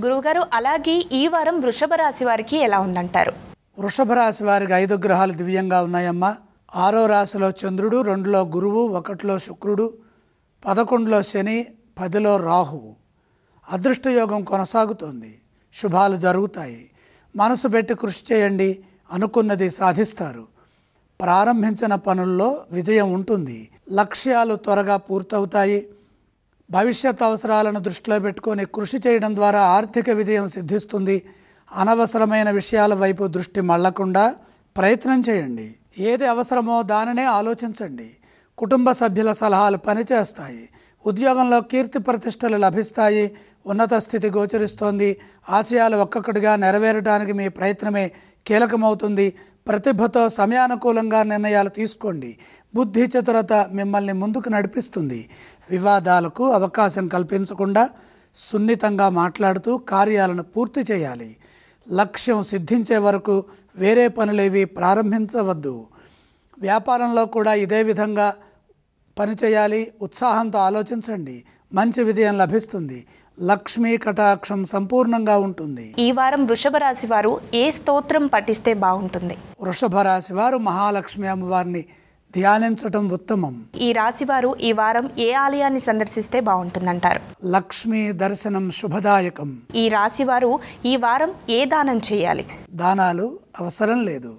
గురువుగారు, అలాగే ఈ వారం వృషభ రాశి వారికి ఎలా ఉందంటారు? వృషభ రాశి వారికి 5 గ్రహాలు దివ్యంగా ఉన్నాయమ్మా. 6వ రాశిలో చంద్రుడు, 2లో గురువు, 1లో శుక్రుడు, 11లో శని, 10లో రాహువు. అదృష్టయోగం కొనసాగుతోంది. శుభాలు జరుగుతాయి. మనసు పెట్టి కృషి చేయండి, అనుకున్నది సాధిస్తారు. ప్రారంభించిన పనుల్లో విజయం ఉంటుంది. లక్ష్యాలు త్వరగా పూర్తవుతాయి. భవిష్యత్ అవసరాలను దృష్టిలో పెట్టుకొని కృషి చేయడం ద్వారా ఆర్థిక విజయం సిద్ధిస్తుంది. అనవసరమైన విషయాల వైపు దృష్టి మళ్లకుండా ప్రయత్నం చేయండి. ఏది అవసరమో దానినే ఆలోచించండి. కుటుంబ సభ్యుల సలహాలు పనిచేస్తాయి. ఉద్యోగంలో కీర్తి ప్రతిష్టలు లభిస్తాయి. ఉన్నత స్థితి గోచరిస్తోంది. ఆశయాలు ఒక్కొక్కటిగా నెరవేరడానికి మీ ప్రయత్నమే కీలకమవుతుంది. ప్రతిభతో సమయానుకూలంగా నిర్ణయాలు తీసుకోండి. బుద్ధి చతురత మిమ్మల్ని ముందుకు నడిపిస్తుంది. వివాదాలకు అవకాశం కల్పించకుండా సున్నితంగా మాట్లాడుతూ కార్యాలను పూర్తి చేయాలి. లక్ష్యం సిద్ధించే వరకు వేరే పనులేవి ప్రారంభించవద్దు. వ్యాపారంలో కూడా ఇదే విధంగా పనిచేయాలి. ఉత్సాహంతో ఆలోచించండి. మంచి విజయం లభిస్తుంది. లక్ష్మీ కటాక్షం సంపూర్ణంగా ఉంటుంది. ఈ వారం వృషభ రాశి వారు ఏ స్తోత్రం పఠిస్తే బాగుంటుంది? వృషభ రాశి వారు మహాలక్ష్మి అమ్మవారిని ధ్యానించటం ఉత్తమం. ఈ రాశి వారు ఈ వారం ఏ ఆలయాన్ని సందర్శిస్తే బాగుంటుందంటారు? లక్ష్మీ దర్శనం శుభదాయకం. ఈ రాశి వారు ఈ వారం ఏ దానం చేయాలి? దానాలు అవసరం లేదు.